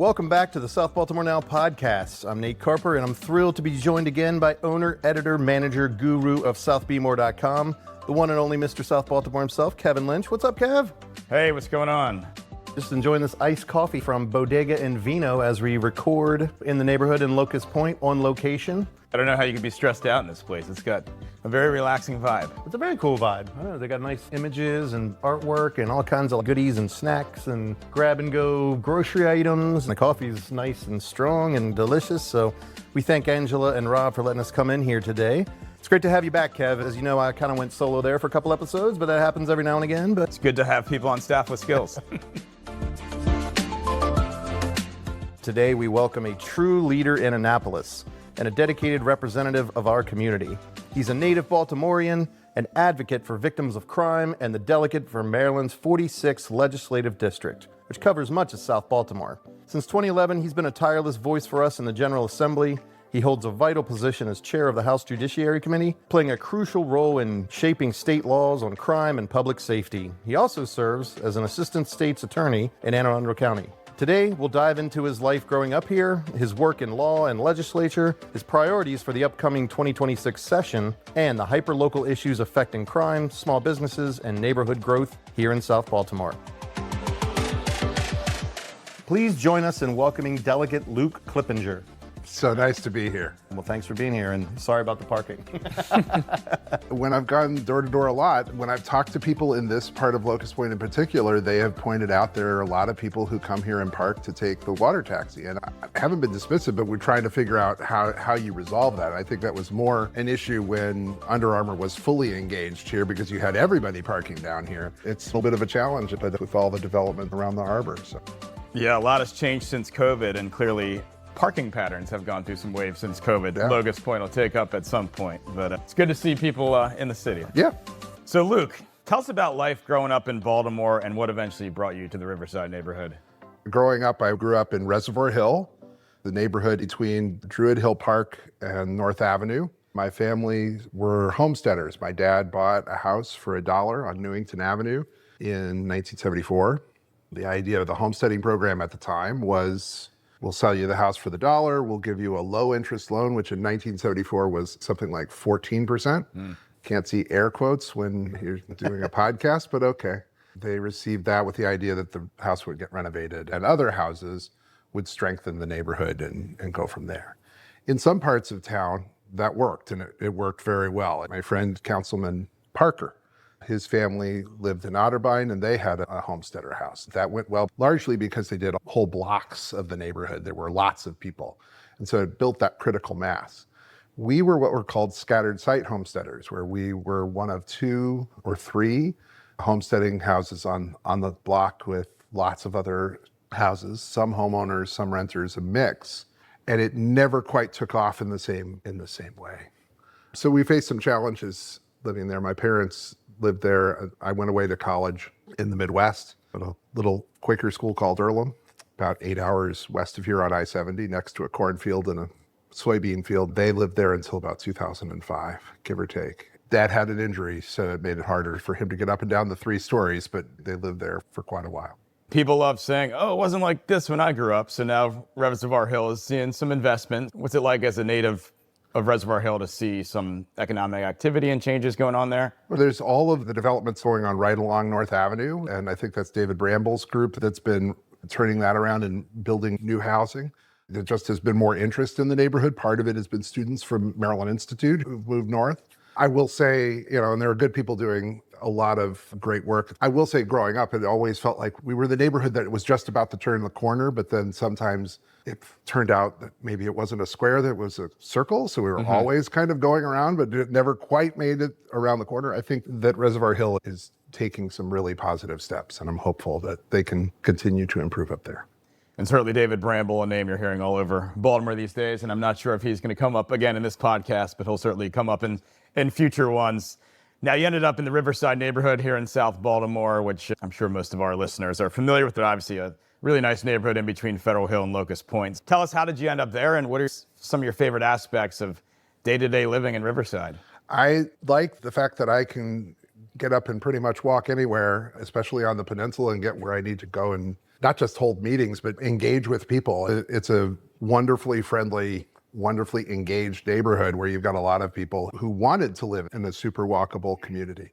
Welcome back to the South Baltimore Now podcast. I'm Nate Carper, and I'm thrilled to be joined again by owner, editor, manager, guru of SouthBmore.com, the one and only Mr. South Baltimore himself, Kevin Lynch. What's up, Kev? Hey, what's going on? Just enjoying this iced coffee from Bodega and Vino as we record in the neighborhood in Locust Point on location. I don't know how you could be stressed out in this place. It's got a very relaxing vibe. It's a very cool vibe. I don't know, they got nice images and artwork and all kinds of goodies and snacks and grab and go grocery items. The coffee's nice and strong and delicious. So we thank Angela and Rob for letting us come in here today. It's great to have you back, Kev. As you know, I kind of went solo there for a couple episodes, but that happens every now and again. But it's good to have people on staff with skills. Today we welcome a true leader in Annapolis and a dedicated representative of our community. He's a native Baltimorean, an advocate for victims of crime, and the delegate for Maryland's 46th Legislative District, which covers much of South Baltimore. Since 2011, he's been a tireless voice for us in the General Assembly. He holds a vital position as chair of the House Judiciary Committee, playing a crucial role in shaping state laws on crime and public safety. He also serves as an assistant state's attorney in Anne Arundel County. Today, we'll dive into his life growing up here, his work in law and legislature, his priorities for the upcoming 2026 session, and the hyper-local issues affecting crime, small businesses, and neighborhood growth here in South Baltimore. Please join us in welcoming Delegate Luke Clippinger. So nice to be here. Well, thanks for being here, and sorry about the parking. When I've gone door to door a lot, when I've talked to people in this part of Locust Point in particular, they have pointed out there are a lot of people who come here and park to take the water taxi. And I haven't been dismissive, but we're trying to figure out how you resolve that. I think that was more an issue when Under Armour was fully engaged here because you had everybody parking down here. It's a little bit of a challenge, but with all the development around the harbor. So. Yeah, a lot has changed since COVID, and clearly parking patterns have gone through some waves since COVID. Yeah. Locust Point will take up at some point, but it's good to see people in the city. Yeah. So Luke, tell us about life growing up in Baltimore and what eventually brought you to the Riverside neighborhood. Growing up, I grew up in Reservoir Hill, the neighborhood between Druid Hill Park and North Avenue. My family were homesteaders. My dad bought a house for $1 on Newington Avenue in 1974. The idea of the homesteading program at the time was, we'll sell you the house for $1. We'll give you a low interest loan, which in 1974 was something like 14%. Can't see air quotes when you're doing a podcast, but okay. They received that with the idea that the house would get renovated and other houses would strengthen the neighborhood and go from there. In some parts of town, that worked, and it worked very well. My friend, Councilman Parker, his family lived in Otterbein, and they had a homesteader house. That went well, largely because they did whole blocks of the neighborhood. There were lots of people. And so it built that critical mass. We were what were called scattered site homesteaders, where we were one of 2 or 3 homesteading houses on the block with lots of other houses, some homeowners, some renters, a mix. And it never quite took off in the same way. So we faced some challenges living there. My parents lived there. I went away to college in the Midwest at a little Quaker school called Earlham, about 8 hours west of here on I-70, next to a cornfield and a soybean field. They lived there until about 2005, give or take. Dad had an injury, so it made it harder for him to get up and down the 3 stories, but they lived there for quite a while. People love saying, oh, it wasn't like this when I grew up. So now Reservoir Hill is seeing some investment. What's it like as a native of Reservoir Hill to see some economic activity and changes going on there? Well, there's all of the developments going on right along North Avenue, and I think that's David Bramble's group that's been turning that around and building new housing. There just has been more interest in the neighborhood. Part of it has been students from Maryland Institute who've moved north. I will say, and there are good people doing a lot of great work. I will say growing up, it always felt like we were the neighborhood that was just about to turn the corner, but then sometimes it turned out that maybe it wasn't a square, that it was a circle. So we were always kind of going around, but it never quite made it around the corner. I think that Reservoir Hill is taking some really positive steps, and I'm hopeful that they can continue to improve up there. And certainly David Bramble, a name you're hearing all over Baltimore these days, and I'm not sure if he's going to come up again in this podcast, but he'll certainly come up in future ones. Now, you ended up in the Riverside neighborhood here in South Baltimore, which I'm sure most of our listeners are familiar with. It obviously a really nice neighborhood in between Federal Hill and Locust Point. Tell us, how did you end up there, and what are some of your favorite aspects of day-to-day living in Riverside? I like the fact that I can get up and pretty much walk anywhere, especially on the peninsula, and get where I need to go in not just hold meetings, but engage with people. It's a wonderfully friendly, wonderfully engaged neighborhood where you've got a lot of people who wanted to live in a super walkable community.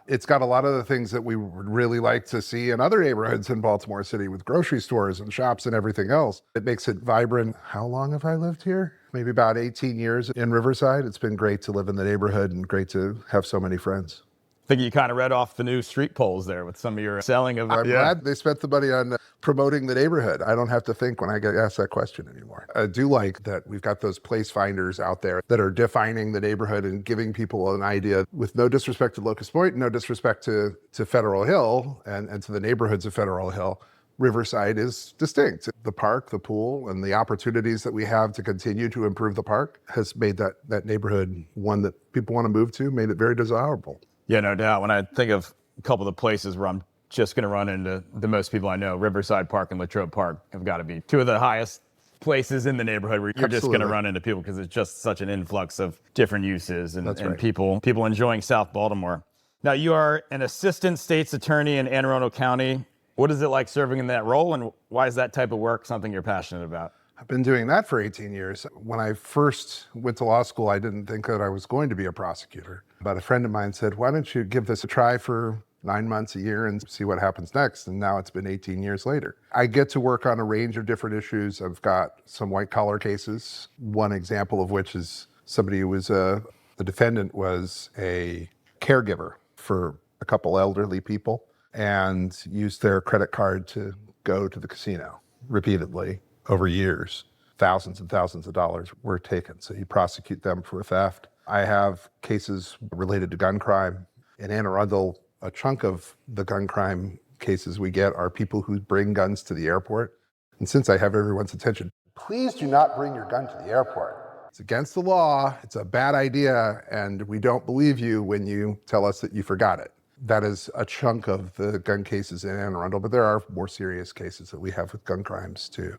It's got a lot of the things that we would really like to see in other neighborhoods in Baltimore City with grocery stores and shops and everything else. It makes it vibrant. How long have I lived here? Maybe about 18 years in Riverside. It's been great to live in the neighborhood and great to have so many friends. I think you kind of read off the new street polls there with some of your selling of. I'm glad they spent the money on promoting the neighborhood. I don't have to think when I get asked that question anymore. I do like that we've got those place finders out there that are defining the neighborhood and giving people an idea, with no disrespect to Locust Point, no disrespect to Federal Hill and to the neighborhoods of Federal Hill. Riverside is distinct. The park, the pool, and the opportunities that we have to continue to improve the park has made that neighborhood one that people want to move to, made it very desirable. Yeah, no doubt. When I think of a couple of the places where I'm just going to run into the most people I know, Riverside Park and Latrobe Park have got to be two of the highest places in the neighborhood where you're just going to run into people because it's just such an influx of different uses and right. people enjoying South Baltimore. Now, you are an assistant state's attorney in Anne Arundel County. What is it like serving in that role, and why is that type of work something you're passionate about? I've been doing that for 18 years. When I first went to law school, I didn't think that I was going to be a prosecutor. But a friend of mine said, why don't you give this a try for 9 months, a year, and see what happens next? And now it's been 18 years later. I get to work on a range of different issues. I've got some white collar cases, one example of which is somebody who was the defendant was a caregiver for a couple elderly people and used their credit card to go to the casino repeatedly over years. Thousands and thousands of dollars were taken. So you prosecute them for theft. I have cases related to gun crime. In Anne Arundel, a chunk of the gun crime cases we get are people who bring guns to the airport. And since I have everyone's attention, please do not bring your gun to the airport. It's against the law, it's a bad idea, and we don't believe you when you tell us that you forgot it. That is a chunk of the gun cases in Anne Arundel, but there are more serious cases that we have with gun crimes too.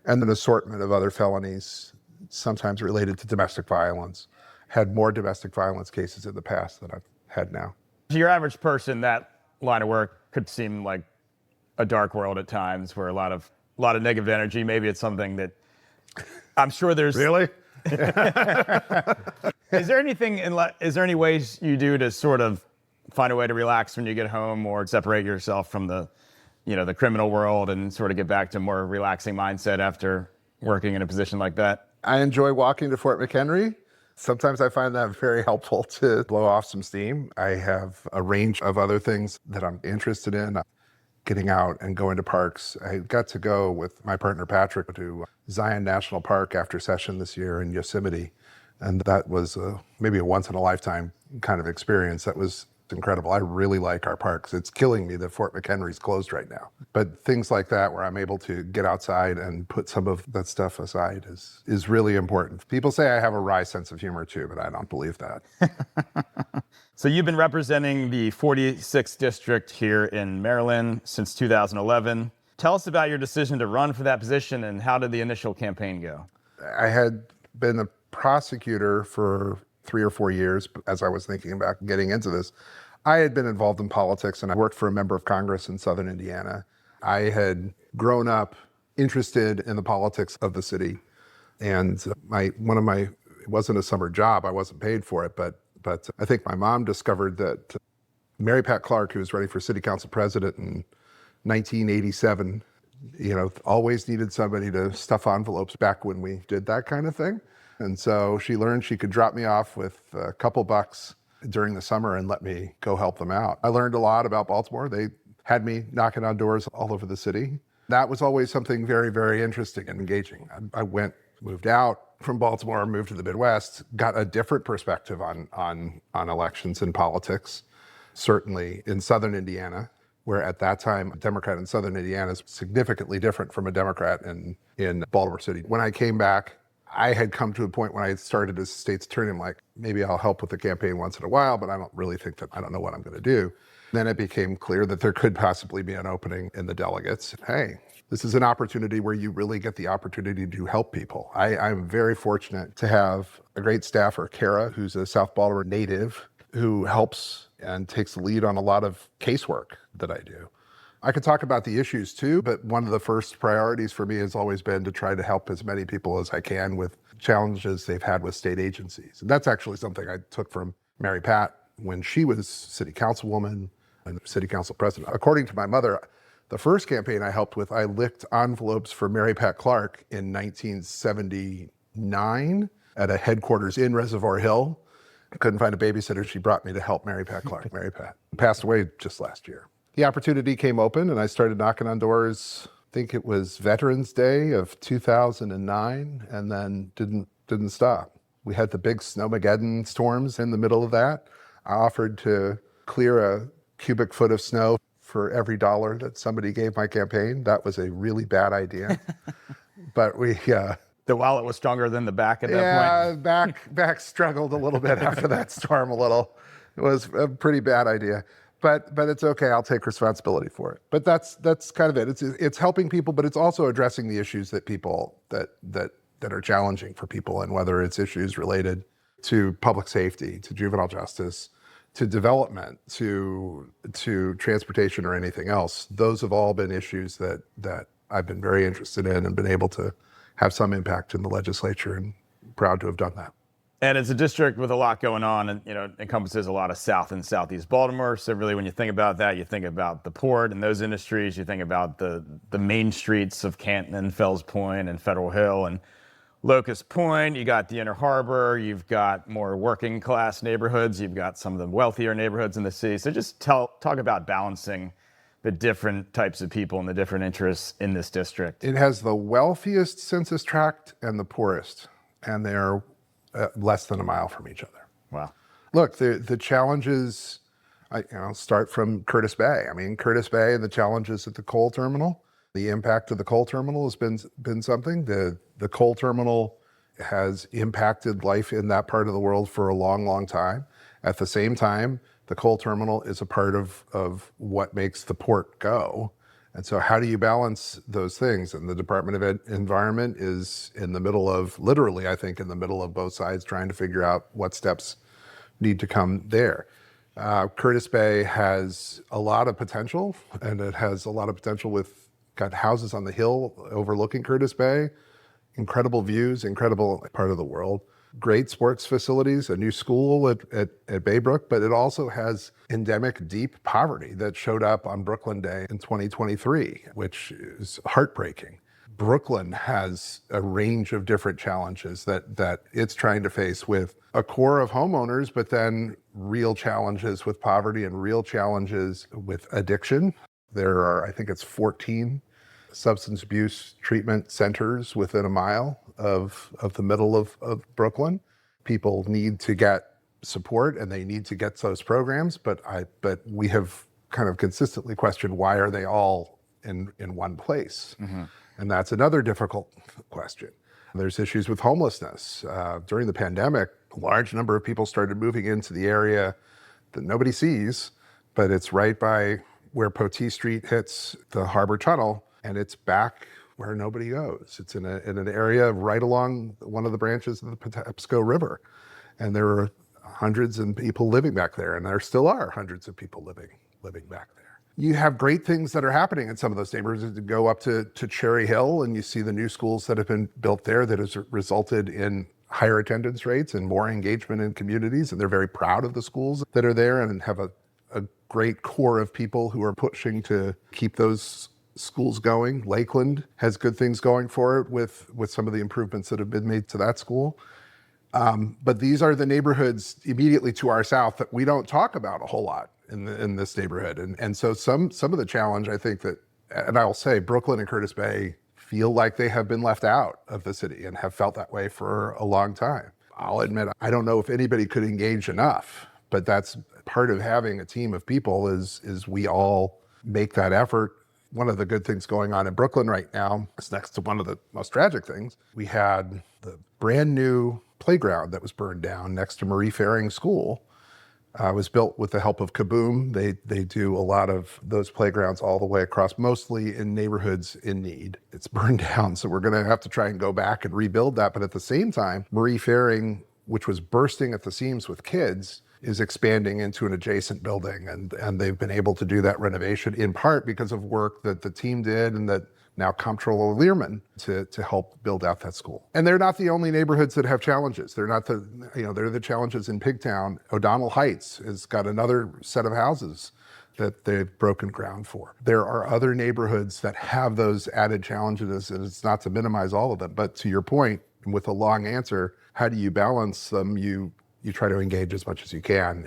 And an assortment of other felonies, sometimes related to domestic violence. Had more domestic violence cases in the past than I've had now. To your average person, that line of work could seem like a dark world at times, where a lot of negative energy. Maybe it's something that I'm sure there's. Really? Is there any ways you do to sort of find a way to relax when you get home, or separate yourself from the criminal world and sort of get back to a more relaxing mindset after working in a position like that? I enjoy walking to Fort McHenry. Sometimes I find that very helpful to blow off some steam. I have a range of other things that I'm interested in. Getting out and going to parks. I got to go with my partner Patrick to Zion National Park after session this year in Yosemite. And that was maybe a once in a lifetime kind of experience. That was incredible. I really like our parks. It's killing me that Fort McHenry's closed right now. But things like that where I'm able to get outside and put some of that stuff aside is really important. People say I have a wry sense of humor too, but I don't believe that. So you've been representing the 46th district here in Maryland since 2011. Tell us about your decision to run for that position, and how did the initial campaign go? I had been a prosecutor for 3 or 4 years as I was thinking about getting into this. I had been involved in politics, and I worked for a member of Congress in Southern Indiana. I had grown up interested in the politics of the city, and it wasn't a summer job. I wasn't paid for it, but I think my mom discovered that Mary Pat Clark, who was running for city council president in 1987, always needed somebody to stuff envelopes back when we did that kind of thing. And so she learned she could drop me off with a couple bucks during the summer and let me go help them out. I learned a lot about Baltimore. They had me knocking on doors all over the city. That was always something very, very interesting and engaging. I moved out from Baltimore, moved to the Midwest, got a different perspective on elections and politics, certainly in Southern Indiana, where at that time, a Democrat in Southern Indiana is significantly different from a Democrat in Baltimore City. When I came back, I had come to a point when I started as state's attorney, I'm like, maybe I'll help with the campaign once in a while, but I don't really think that I don't know what I'm going to do. Then it became clear that there could possibly be an opening in the delegates. Hey, this is an opportunity where you really get the opportunity to help people. I'm very fortunate to have a great staffer, Kara, who's a South Baltimore native, who helps and takes the lead on a lot of casework that I do. I could talk about the issues too, but one of the first priorities for me has always been to try to help as many people as I can with challenges they've had with state agencies. And that's actually something I took from Mary Pat when she was city councilwoman and city council president. According to my mother, the first campaign I helped with, I licked envelopes for Mary Pat Clark in 1979 at a headquarters in Reservoir Hill. I couldn't find a babysitter. She brought me to help Mary Pat Clark. Mary Pat passed away just last year. The opportunity came open and I started knocking on doors. I think it was Veterans Day of 2009, and then didn't stop. We had the big Snowmageddon storms in the middle of that. I offered to clear a cubic foot of snow for every dollar that somebody gave my campaign. That was a really bad idea. But we... The wallet was stronger than the back at that point? Yeah, back struggled a little bit after that storm a little. It was a pretty bad idea. But it's okay, I'll take responsibility for it. But that's kind of it. It's helping people, but it's also addressing the issues that people that are challenging for people, and whether it's issues related to public safety, to juvenile justice, to development, to transportation or anything else. Those have all been issues that I've been very interested in and been able to have some impact in the legislature, and proud to have done that. And it's a district with a lot going on, and encompasses a lot of South and Southeast Baltimore. So really, when you think about that, you think about the port and those industries. You think about the main streets of Canton and Fells Point and Federal Hill and Locust Point. You got the Inner Harbor. You've got more working class neighborhoods. You've got some of the wealthier neighborhoods in the city. So just talk about balancing the different types of people and the different interests in this district. It has the wealthiest census tract and the poorest, and they're less than a mile from each other. Wow. Look, the challenges, start from Curtis Bay. I mean, Curtis Bay and the challenges at the coal terminal, the impact of the coal terminal has been something. The coal terminal has impacted life in that part of the world for a long, long time. At the same time, the coal terminal is a part of what makes the port go. And so how do you balance those things? And the Department of Environment is in the middle of, literally, I think, in the middle of both sides, trying to figure out what steps need to come there. Curtis Bay has a lot of potential, and it has a lot of potential with, got houses on the hill overlooking Curtis Bay, incredible views, incredible part of the world. Great sports facilities, a new school at Baybrook, but it also has endemic deep poverty that showed up on Brooklyn Day in 2023, which is heartbreaking. Brooklyn has a range of different challenges that it's trying to face, with a core of homeowners, but then real challenges with poverty and real challenges with addiction. There are, I think it's 14 substance abuse treatment centers within a mile of the middle of Brooklyn. People need to get support and they need to get those programs, but we have kind of consistently questioned, why are they all in one place? Mm-hmm. And that's another difficult question. There's issues with homelessness. During the pandemic, a large number of people started moving into the area that nobody sees, but it's right by where Potee Street hits the Harbor Tunnel, and it's back where nobody goes. It's in an area right along one of the branches of the Patapsco River. And there are hundreds of people living back there, and there still are hundreds of people living back there. You have great things that are happening in some of those neighborhoods. You go up to Cherry Hill, and you see the new schools that have been built there that has resulted in higher attendance rates and more engagement in communities. And they're very proud of the schools that are there and have a great core of people who are pushing to keep those schools going. Lakeland has good things going for it with some of the improvements that have been made to that school. But these are the neighborhoods immediately to our south that we don't talk about a whole lot in this neighborhood. And so some of the challenge, I think that, and I'll say Brooklyn and Curtis Bay feel like they have been left out of the city and have felt that way for a long time. I'll admit, I don't know if anybody could engage enough, but that's part of having a team of people is we all make that effort. One of the good things going on in Brooklyn right now is next to one of the most tragic things. We had the brand new playground that was burned down next to Marie Fairing School. Was built with the help of Kaboom. They do a lot of those playgrounds all the way across, mostly in neighborhoods in need. It's burned down, so we're gonna have to try and go back and rebuild that. But at the same time, Marie Fairing, which was bursting at the seams with kids, is expanding into an adjacent building. And they've been able to do that renovation in part because of work that the team did and that now Comptroller Learman to help build out that school. And they're not the only neighborhoods that have challenges. They're not they're the challenges in Pigtown. O'Donnell Heights has got another set of houses that they've broken ground for. There are other neighborhoods that have those added challenges, and it's not to minimize all of them, but to your point, with a long answer, how do you balance them? You try to engage as much as you can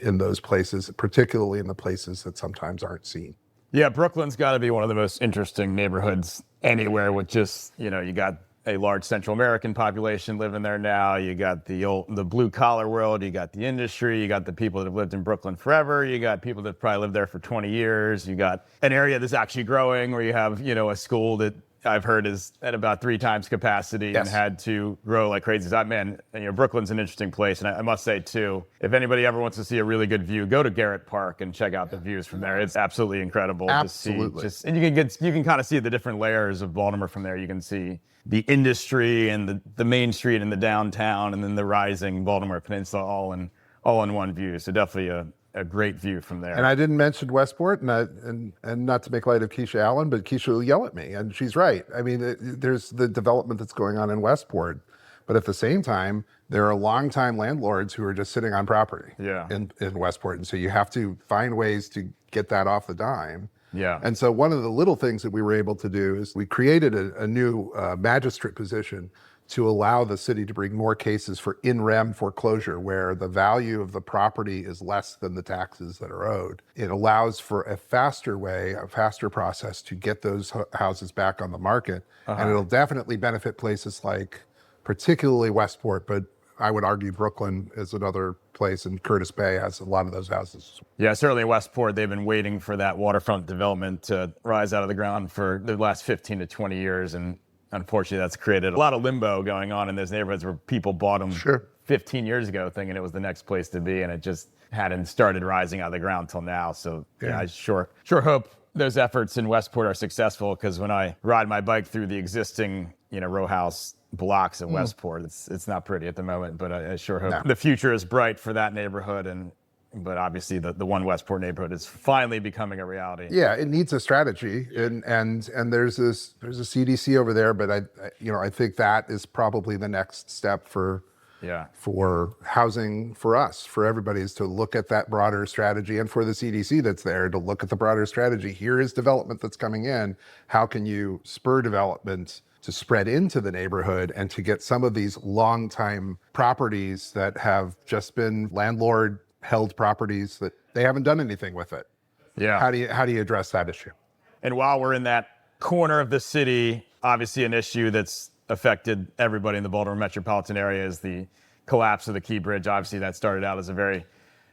in those places, particularly in the places that sometimes aren't seen. Yeah, Brooklyn's got to be one of the most interesting neighborhoods anywhere with just, you got a large Central American population living there now. You got the blue collar world. You got the industry. You got the people that have lived in Brooklyn forever. You got people that probably lived there for 20 years. You got an area that's actually growing where you have, a school that I've heard is at about 3 times capacity. Yes. And had to grow like crazy. So, man, Brooklyn's an interesting place. And I must say, too, if anybody ever wants to see a really good view, go to Garrett Park and check out the views from there. It's absolutely incredible Absolutely. to see. And you can kind of see the different layers of Baltimore from there. You can see the industry and the main street and the downtown and then the rising Baltimore Peninsula all in one view. So definitely a great view from there. And I didn't mention Westport, and not to make light of Keisha Allen, but Keisha will yell at me, and she's right. I mean, there's the development that's going on in Westport, but at the same time, there are longtime landlords who are just sitting on property in Westport, and so you have to find ways to get that off the dime. Yeah. And so one of the little things that we were able to do is we created a new magistrate position to allow the city to bring more cases for in rem foreclosure, where the value of the property is less than the taxes that are owed. It allows for a faster process to get those houses back on the market. And it'll definitely benefit places like particularly Westport, but I would argue Brooklyn is another place, and Curtis Bay has a lot of those houses. Yeah, certainly Westport, they've been waiting for that waterfront development to rise out of the ground for the last 15 to 20 years. And unfortunately, that's created a lot of limbo going on in those neighborhoods where people bought them 15 years ago thinking it was the next place to be, and it just hadn't started rising out of the ground till now. So I sure hope those efforts in Westport are successful, because when I ride my bike through the existing, row house blocks in Westport, it's not pretty at the moment, but I sure hope the future is bright for that neighborhood. But obviously the one Westport neighborhood is finally becoming a reality. Yeah, it needs a strategy, and there's a CDC over there, but I think that is probably the next step for housing for us, for everybody, is to look at that broader strategy, and for the CDC that's there to look at the broader strategy. Here is development that's coming in. How can you spur development to spread into the neighborhood and to get some of these long-time properties that have just been landlord-held properties that they haven't done anything with it? Yeah. How do you address that issue? And while we're in that corner of the city, obviously an issue that's affected everybody in the Baltimore metropolitan area is the collapse of the Key Bridge. Obviously, that started out as a very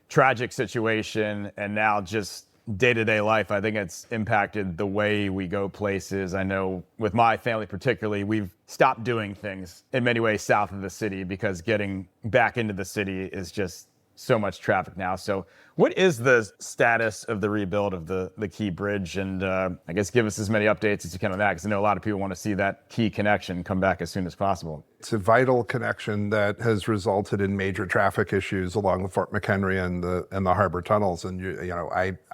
tragic situation, and now just day-to-day life, I think it's impacted the way we go places. I know with my family particularly, we've stopped doing things in many ways south of the city because getting back into the city is just so much traffic now. So what is the status of the rebuild of the Key Bridge? And I guess give us as many updates as you can on that, because I know a lot of people want to see that key connection come back as soon as possible. It's a vital connection that has resulted in major traffic issues along the Fort McHenry and the harbor tunnels. And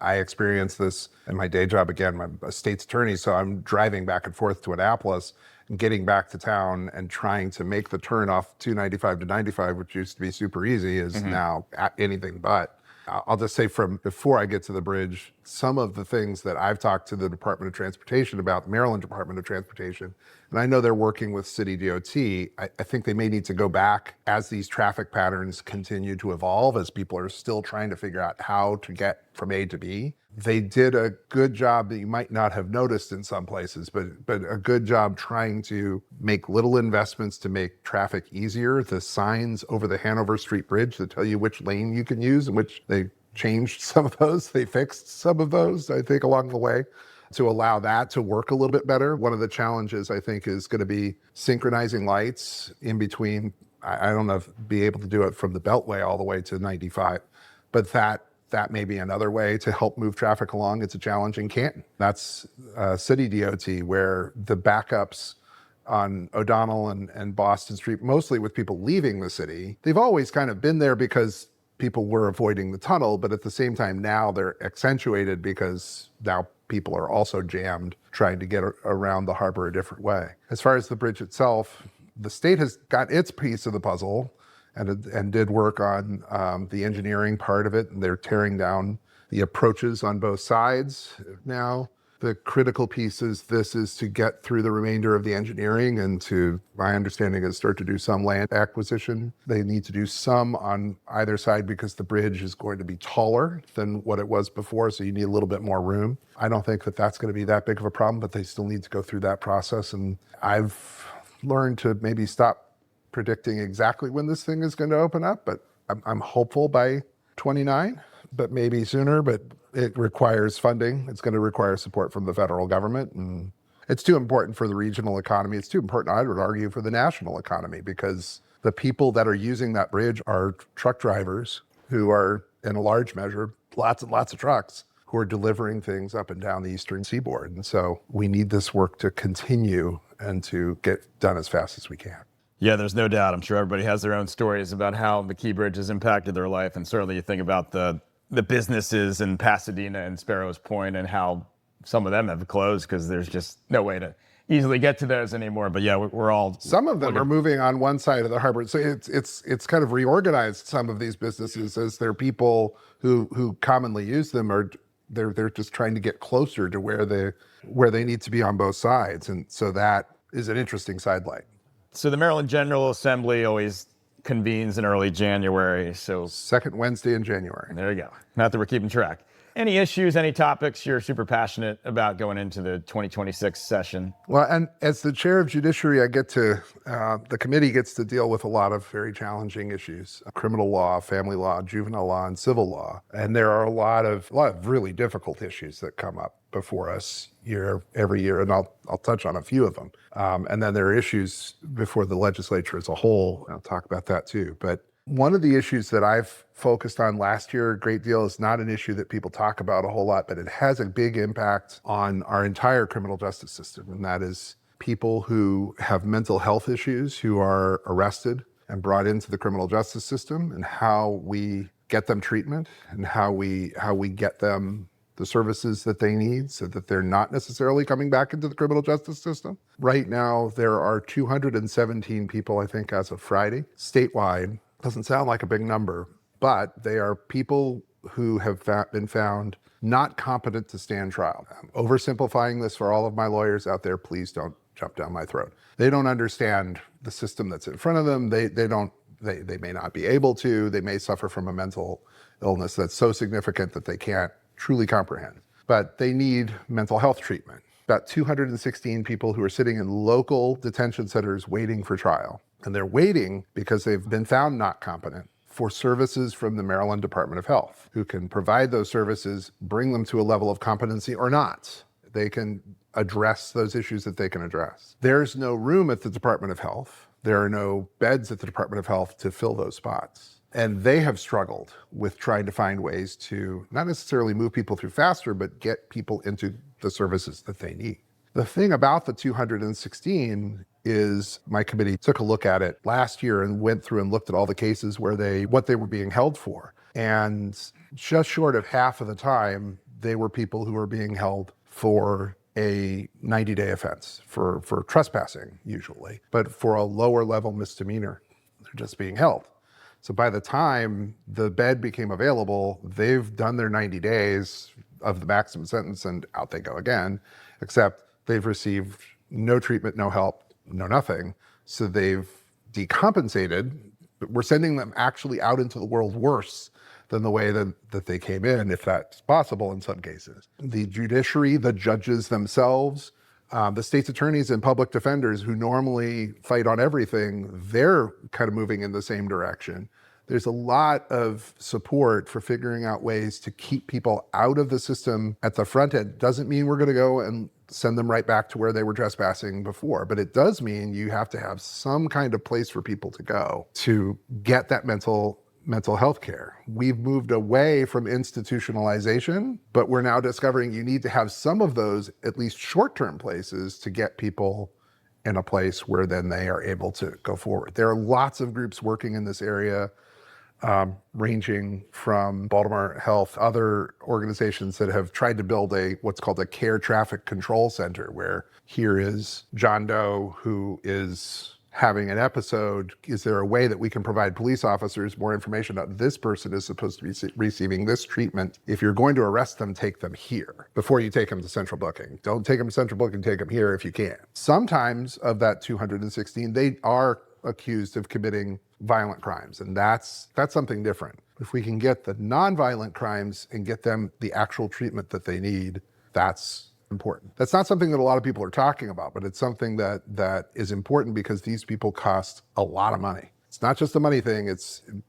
I experienced this in my day job. Again, I'm a state's attorney, so I'm driving back and forth to Annapolis and getting back to town and trying to make the turn off 295 to 95, which used to be super easy, is now anything but. I'll just say, from before I get to the bridge, some of the things that I've talked to the Department of Transportation about, the Maryland Department of Transportation, and I know they're working with City DOT, I think they may need to go back as these traffic patterns continue to evolve, as people are still trying to figure out how to get from A to B. They did a good job that you might not have noticed in some places, but a good job trying to make little investments to make traffic easier. The signs over the Hanover Street Bridge that tell you which lane you can use, and which they changed some of those, they fixed some of those, I think, along the way, to allow that to work a little bit better. One of the challenges, I think, is going to be synchronizing lights in between. I don't know if be able to do it from the Beltway all the way to 95, but that may be another way to help move traffic along. It's a challenge in Canton. That's City DOT, where the backups on O'Donnell and Boston Street, mostly with people leaving the city, they've always kind of been there because people were avoiding the tunnel, but at the same time now they're accentuated because now people are also jammed trying to get around the harbor a different way. As far as the bridge itself, the state has got its piece of the puzzle and did work on the engineering part of it, and they're tearing down the approaches on both sides now. The critical piece is to get through the remainder of the engineering and to, my understanding is, start to do some land acquisition. They need to do some on either side because the bridge is going to be taller than what it was before, so you need a little bit more room. I don't think that that's going to be that big of a problem, but they still need to go through that process. And I've learned to maybe stop predicting exactly when this thing is going to open up, but I'm hopeful by 29, but maybe sooner. But it requires funding. It's going to require support from the federal government. And it's too important for the regional economy. It's too important, I would argue, for the national economy, because the people that are using that bridge are truck drivers who are, in a large measure, lots and lots of trucks who are delivering things up and down the eastern seaboard. And so we need this work to continue and to get done as fast as we can. Yeah, there's no doubt. I'm sure everybody has their own stories about how the Key Bridge has impacted their life. And certainly you think about the businesses in Pasadena and Sparrows Point and how some of them have closed because there's just no way to easily get to those anymore. But yeah, we're all... Some of them are moving on one side of the harbor. So it's kind of reorganized some of these businesses as they're people who commonly use them, or they're just trying to get closer to where they need to be on both sides. And so that is an interesting sidelight. So the Maryland General Assembly always convenes in early January. So second Wednesday in January. There you go. Not that we're keeping track. Any issues, any topics you're super passionate about going into the 2026 session? Well, and as the chair of judiciary, the committee gets to deal with a lot of very challenging issues: criminal law, family law, juvenile law, and civil law. And there are a lot of really difficult issues that come up before us every year, and I'll touch on a few of them. And then there are issues before the legislature as a whole. I'll talk about that too. But one of the issues that I've focused on last year a great deal is not an issue that people talk about a whole lot, but it has a big impact on our entire criminal justice system. And that is people who have mental health issues who are arrested and brought into the criminal justice system, and how we get them treatment and how we get them the services that they need so that they're not necessarily coming back into the criminal justice system. Right now, there are 217 people, I think, as of Friday, statewide. Doesn't sound like a big number, but they are people who have been found not competent to stand trial. I'm oversimplifying this for all of my lawyers out there. Please don't jump down my throat. They don't understand the system that's in front of them. They may not be able to. They may suffer from a mental illness that's so significant that they can't truly comprehend. But they need mental health treatment. About 216 people who are sitting in local detention centers waiting for trial. And they're waiting because they've been found not competent for services from the Maryland Department of Health, who can provide those services, bring them to a level of competency or not. They can address those issues that they can address. There's no room at the Department of Health. There are no beds at the Department of Health to fill those spots. And they have struggled with trying to find ways to not necessarily move people through faster, but get people into the services that they need. The thing about the 216 is my committee took a look at it last year and went through and looked at all the cases what they were being held for. And just short of half of the time, they were people who were being held for a 90-day offense, for trespassing usually, but for a lower level misdemeanor, they're just being held. So by the time the bed became available, they've done their 90 days of the maximum sentence and out they go again, except they've received no treatment, no help, no nothing. So they've decompensated, but we're sending them actually out into the world worse than the way that they came in, if that's possible in some cases. The judiciary, the judges themselves, the state's attorneys and public defenders who normally fight on everything, they're kind of moving in the same direction. There's a lot of support for figuring out ways to keep people out of the system at the front end. Doesn't mean we're going to go and send them right back to where they were trespassing before, but it does mean you have to have some kind of place for people to go to get that mental health care. We've moved away from institutionalization, but we're now discovering you need to have some of those, at least short-term places, to get people in a place where then they are able to go forward. There are lots of groups working in this area. ranging from Baltimore Health, other organizations that have tried to build what's called a care traffic control center, where here is John Doe who is having an episode. Is there a way that we can provide police officers more information about this person is supposed to be receiving this treatment? If you're going to arrest them, take them here before you take them to central booking. Don't take them to central booking, take them here if you can. Sometimes of that 216, they are accused of committing violent crimes, and that's something different. If we can get the nonviolent crimes and get them the actual treatment that they need, that's important. That's not something that a lot of people are talking about, but it's something that is important because these people cost a lot of money. It's not just a money thing,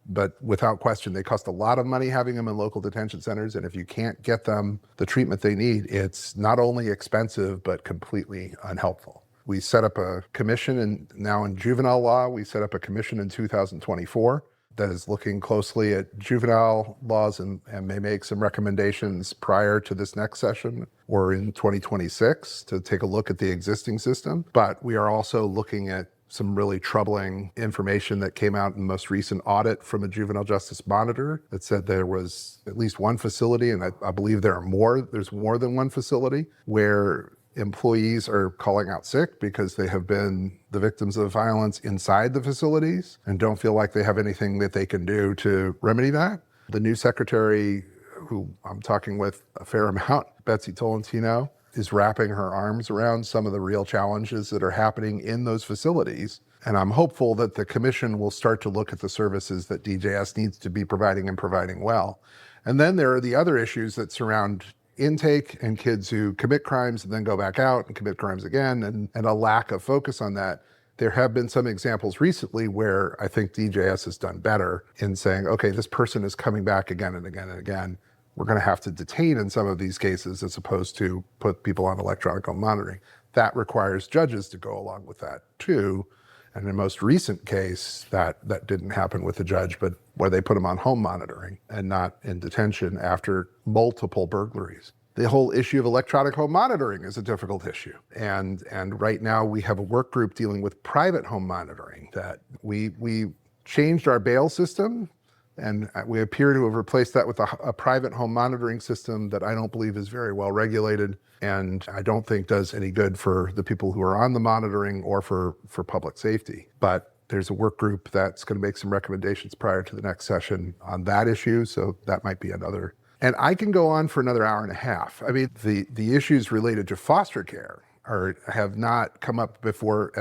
but without question, they cost a lot of money having them in local detention centers, and if you can't get them the treatment they need, it's not only expensive, but completely unhelpful. We set up a commission, and now in juvenile law, we set up a commission in 2024 that is looking closely at juvenile laws and may make some recommendations prior to this next session or in 2026 to take a look at the existing system. But we are also looking at some really troubling information that came out in the most recent audit from a juvenile justice monitor that said there was at least one facility, and I believe there's more than one facility, where employees are calling out sick because they have been the victims of violence inside the facilities and don't feel like they have anything that they can do to remedy that. The new secretary, who I'm talking with a fair amount, Betsy Tolentino, is wrapping her arms around some of the real challenges that are happening in those facilities. And I'm hopeful that the commission will start to look at the services that DJS needs to be providing and providing well. And then there are the other issues that surround intake and kids who commit crimes and then go back out and commit crimes again, and a lack of focus on that. There have been some examples recently where I think DJS has done better in saying, okay, this person is coming back again and again and again. We're going to have to detain in some of these cases as opposed to put people on electronic home monitoring. That requires judges to go along with that too. And in the most recent case, that didn't happen with the judge, but where they put him on home monitoring and not in detention after multiple burglaries. The whole issue of electronic home monitoring is a difficult issue. And right now we have a work group dealing with private home monitoring that we changed our bail system, and we appear to have replaced that with a private home monitoring system that I don't believe is very well regulated, and I don't think does any good for the people who are on the monitoring or for public safety. But there's a work group that's going to make some recommendations prior to the next session on that issue, so that might be another. And I can go on for another hour and a half. I mean, the issues related to foster care have not come up before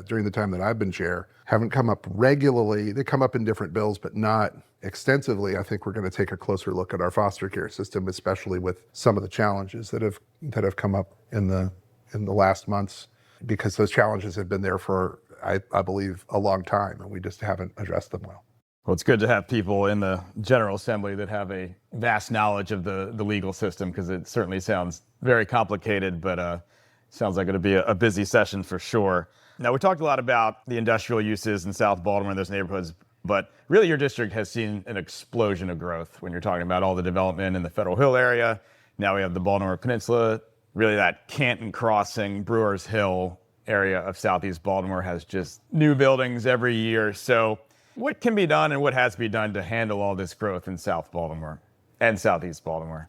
during the time that I've been chair, haven't come up regularly. They come up in different bills, but not extensively. I think we're going to take a closer look at our foster care system, especially with some of the challenges that have come up in the last months, because those challenges have been there for, I believe, a long time, and we just haven't addressed them well. Well, it's good to have people in the General Assembly that have a vast knowledge of the legal system, because it certainly sounds very complicated, but sounds like it'll be a busy session for sure. Now, we talked a lot about the industrial uses in South Baltimore and those neighborhoods, but really your district has seen an explosion of growth when you're talking about all the development in the Federal Hill area. Now we have the Baltimore Peninsula, really that Canton Crossing, Brewers Hill area of Southeast Baltimore has just new buildings every year. So what can be done and what has to be done to handle all this growth in South Baltimore and Southeast Baltimore?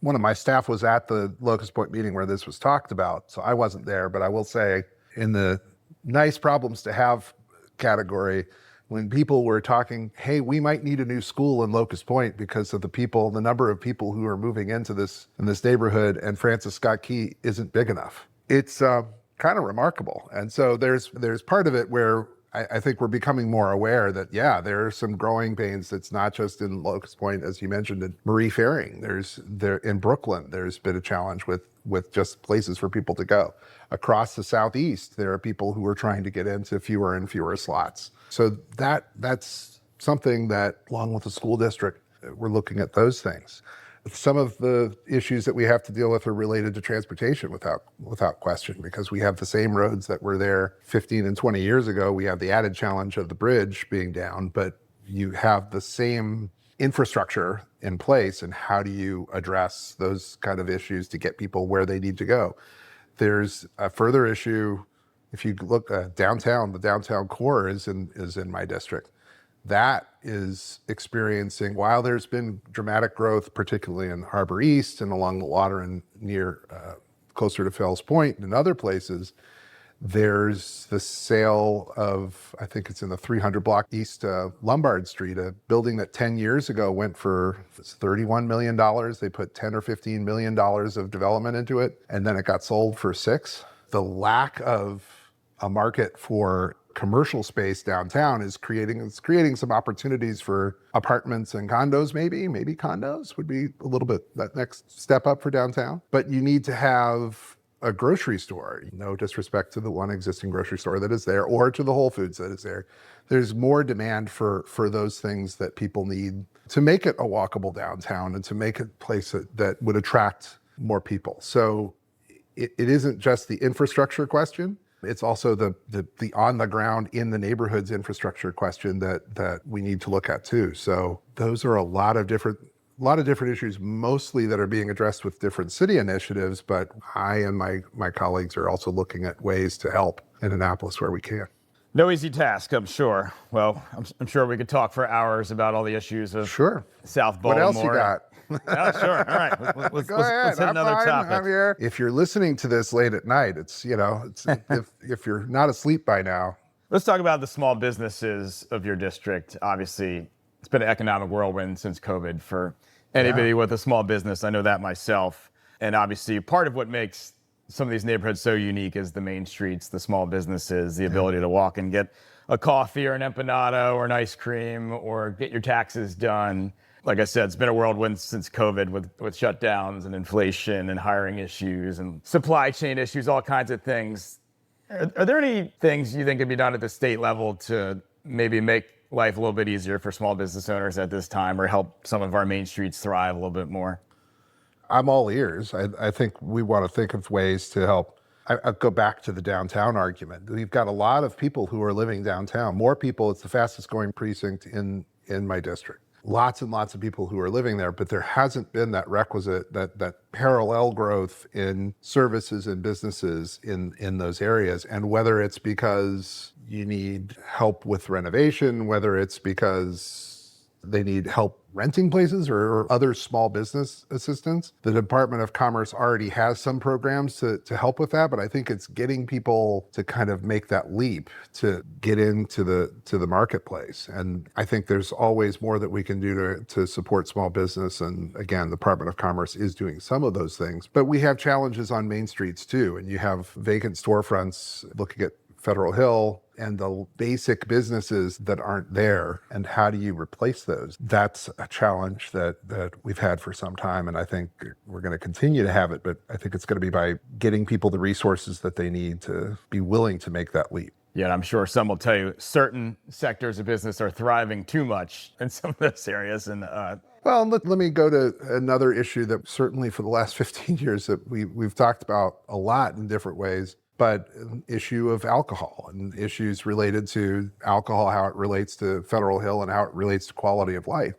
One of my staff was at the Locust Point meeting where this was talked about, so I wasn't there, but I will say in the nice problems to have category, when people were talking, hey, we might need a new school in Locust Point because of the number of people who are moving in this neighborhood, and Francis Scott Key isn't big enough. It's kind of remarkable. And so there's part of it where I think we're becoming more aware that, yeah, there are some growing pains. That's not just in Locust Point, as you mentioned, in Marie Fairing. There in Brooklyn, there's been a challenge with just places for people to go. Across the Southeast, there are people who are trying to get into fewer and fewer slots. So that's something that, along with the school district, we're looking at those things. Some of the issues that we have to deal with are related to transportation without question, because we have the same roads that were there 15 and 20 years ago. We have the added challenge of the bridge being down, but you have the same infrastructure in place, and how do you address those kind of issues to get people where they need to go? There's a further issue. If you look downtown, the downtown core is in my district. that is experiencing, while there's been dramatic growth, particularly in Harbor East and along the water and near closer to Fells Point and other places, there's the sale of, I think it's in the 300 block East Lombard Street, a building that 10 years ago went for $31 million. They put $10 or $15 million of development into it, and then it got sold for $6 million. The lack of a market for commercial space downtown is creating some opportunities for apartments and condos. Maybe condos would be a little bit that next step up for downtown. But you need to have a grocery store. No disrespect to the one existing grocery store that is there, or to the Whole Foods that is there. There's more demand for those things that people need to make it a walkable downtown and to make it a place that would attract more people. So it isn't just the infrastructure question. It's also the on the ground in the neighborhoods infrastructure question that we need to look at too. So those are a lot of different issues, mostly that are being addressed with different city initiatives, but I and my colleagues are also looking at ways to help in Annapolis where we can. No easy task, I'm sure. Well, I'm sure we could talk for hours about all the issues of South Baltimore. What else you got? Oh, sure. All right. Let's hit another topic. I'm here. If you're listening to this late at night, it's if you're not asleep by now. Let's talk about the small businesses of your district. Obviously, it's been an economic whirlwind since COVID for anybody with a small business. I know that myself. And obviously, part of what makes some of these neighborhoods so unique is the main streets, the small businesses, the ability to walk and get a coffee or an empanada or an ice cream or get your taxes done. Like I said, it's been a whirlwind since COVID with shutdowns and inflation and hiring issues and supply chain issues, all kinds of things. Are there any things you think could be done at the state level to maybe make life a little bit easier for small business owners at this time or help some of our main streets thrive a little bit more? I'm all ears. I think we want to think of ways to help. I'll go back to the downtown argument. We've got a lot of people who are living downtown. More people, it's the fastest growing precinct in my district. Lots and lots of people who are living there, but there hasn't been that requisite, that parallel growth in services and businesses in those areas. And whether it's because you need help with renovation, whether it's because they need help renting places or other small business assistance. The Department of Commerce already has some programs to help with that, but I think it's getting people to kind of make that leap to get into the marketplace. And I think there's always more that we can do to support small business. And again, the Department of Commerce is doing some of those things, but we have challenges on main streets too. And you have vacant storefronts looking at Federal Hill and the basic businesses that aren't there, and how do you replace those? That's a challenge that we've had for some time, and I think we're going to continue to have it, but I think it's going to be by getting people the resources that they need to be willing to make that leap. Yeah, and I'm sure some will tell you certain sectors of business are thriving too much in some of those areas. And well, let me go to another issue that certainly for the last 15 years that we've talked about a lot in different ways, but an issue of alcohol and issues related to alcohol, how it relates to Federal Hill and how it relates to quality of life.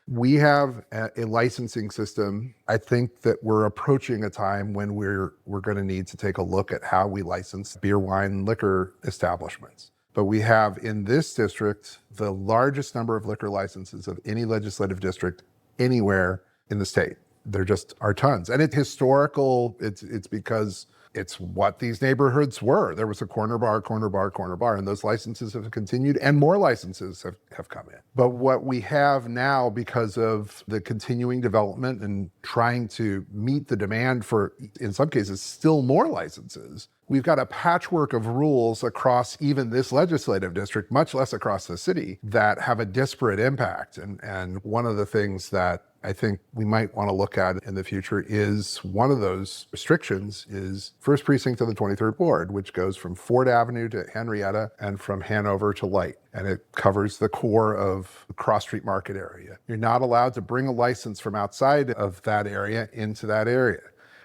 We have a licensing system. I think that we're approaching a time when we're going to need to take a look at how we license beer, wine, and liquor establishments. But we have in this district the largest number of liquor licenses of any legislative district anywhere in the state. There just are tons. And it's historical. It's because it's what these neighborhoods were. There was a corner bar, and those licenses have continued, and more licenses have come in. But what we have now, because of the continuing development and trying to meet the demand for, in some cases, still more licenses, we've got a patchwork of rules across even this legislative district, much less across the city, that have a disparate impact. And one of the things that I think we might want to look at in the future is one of those restrictions is First Precinct of the 23rd Ward, which goes from Ford Avenue to Henrietta and from Hanover to Light. And it covers the core of the Cross Street Market area. You're not allowed to bring a license from outside of that area into that area.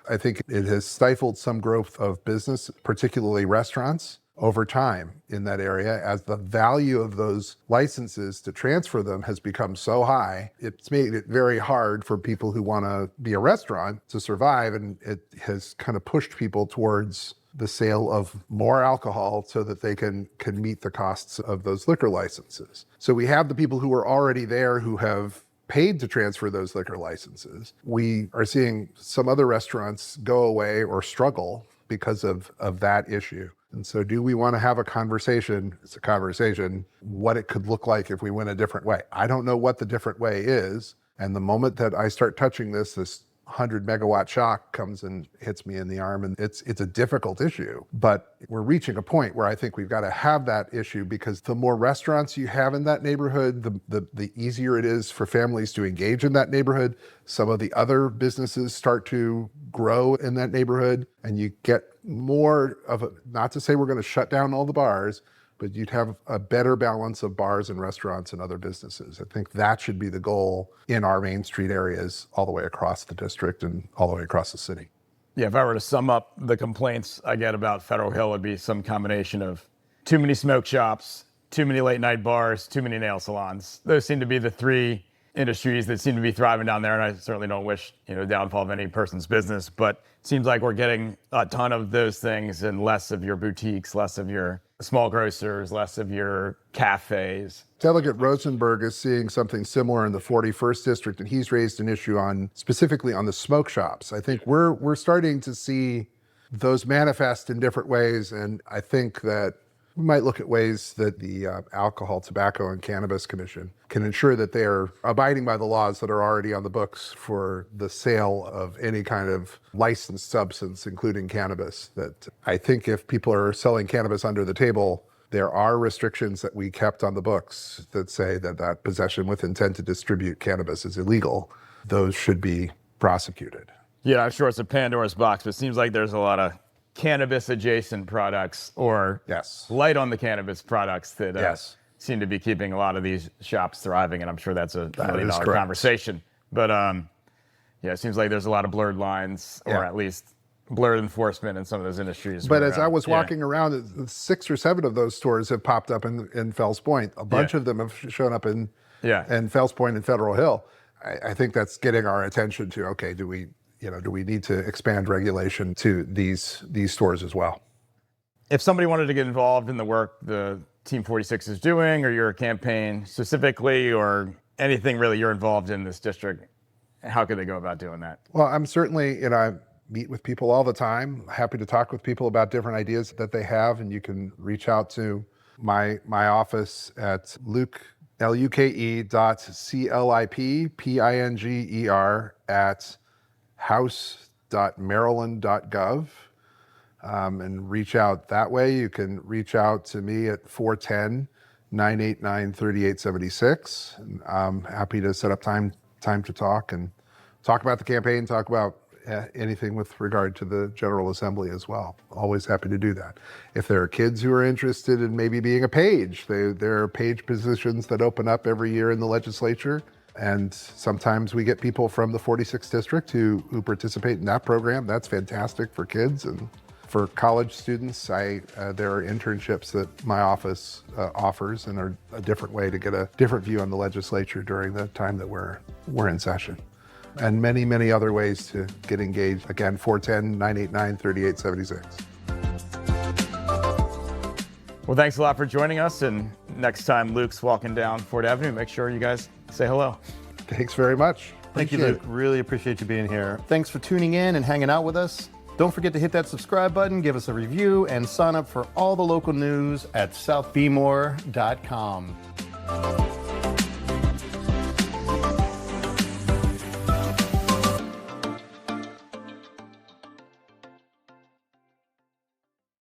I think it has stifled some growth of business, particularly restaurants, over time in that area as the value of those licenses to transfer them has become so high. It's made it very hard for people who want to be a restaurant to survive, and it has kind of pushed people towards the sale of more alcohol so that they can meet the costs of those liquor licenses. So we have the people who are already there who have paid to transfer those liquor licenses. We are seeing some other restaurants go away or struggle because of that issue. And so do we want to have a conversation? It's a conversation, what it could look like if we went a different way. I don't know what the different way is. And the moment that I start touching this 100 megawatt shock comes and hits me in the arm, and it's a difficult issue. But we're reaching a point where I think we've got to have that issue, because the more restaurants you have in that neighborhood, the easier it is for families to engage in that neighborhood. Some of the other businesses start to grow in that neighborhood, and you get more of a, not to say we're going to shut down all the bars, but you'd have a better balance of bars and restaurants and other businesses. I think that should be the goal in our Main Street areas all the way across the district and all the way across the city. Yeah, if I were to sum up the complaints I get about Federal Hill, it'd be some combination of too many smoke shops, too many late night bars, too many nail salons. Those seem to be the three industries that seem to be thriving down there, and I certainly don't wish, downfall of any person's business, but it seems like we're getting a ton of those things and less of your boutiques, less of your small grocers, less of your cafes. Delegate Rosenberg is seeing something similar in the 41st district, and he's raised an issue specifically on the smoke shops. I think we're starting to see those manifest in different ways, and I think that we might look at ways that the Alcohol, Tobacco, and Cannabis Commission can ensure that they are abiding by the laws that are already on the books for the sale of any kind of licensed substance, including cannabis. That I think if people are selling cannabis under the table, there are restrictions that we kept on the books that say that possession with intent to distribute cannabis is illegal. Those should be prosecuted. Yeah, I'm sure it's a Pandora's box, but it seems like there's a lot of cannabis adjacent products or light on the cannabis products that seem to be keeping a lot of these shops thriving. And I'm sure that's a $1 million conversation. But it seems like there's a lot of blurred lines, or at least blurred enforcement in some of those industries. But as I was walking around, 6 or 7 of those stores have popped up in Fells Point. A bunch of them have shown up in Fells Point and Federal Hill. I think that's getting our attention to, okay, do we need to expand regulation to these stores as well? If somebody wanted to get involved in the work the Team 46 is doing, or your campaign specifically, or anything really you're involved in this district, how could they go about doing that? Well, I'm certainly, I meet with people all the time. Happy to talk with people about different ideas that they have, and you can reach out to my office at luke.clippinger at house.maryland.gov, and reach out that way. You can reach out to me at 410-989-3876. And I'm happy to set up time to talk about the campaign, talk about anything with regard to the General Assembly as well. Always happy to do that. If there are kids who are interested in maybe being a page, there are page positions that open up every year in the legislature. And sometimes we get people from the 46th district who participate in that program. That's fantastic for kids. And for college students, there are internships that my office offers, and are a different way to get a different view on the legislature during the time that we're in session. And many, many other ways to get engaged. Again, 410-989-3876. Well, thanks a lot for joining us. And next time Luke's walking down Ford Avenue, make sure you guys say hello. Thanks very much. Thank you, Luke. Really appreciate you being here. Thanks for tuning in and hanging out with us. Don't forget to hit that subscribe button, give us a review, and sign up for all the local news at southbmore.com.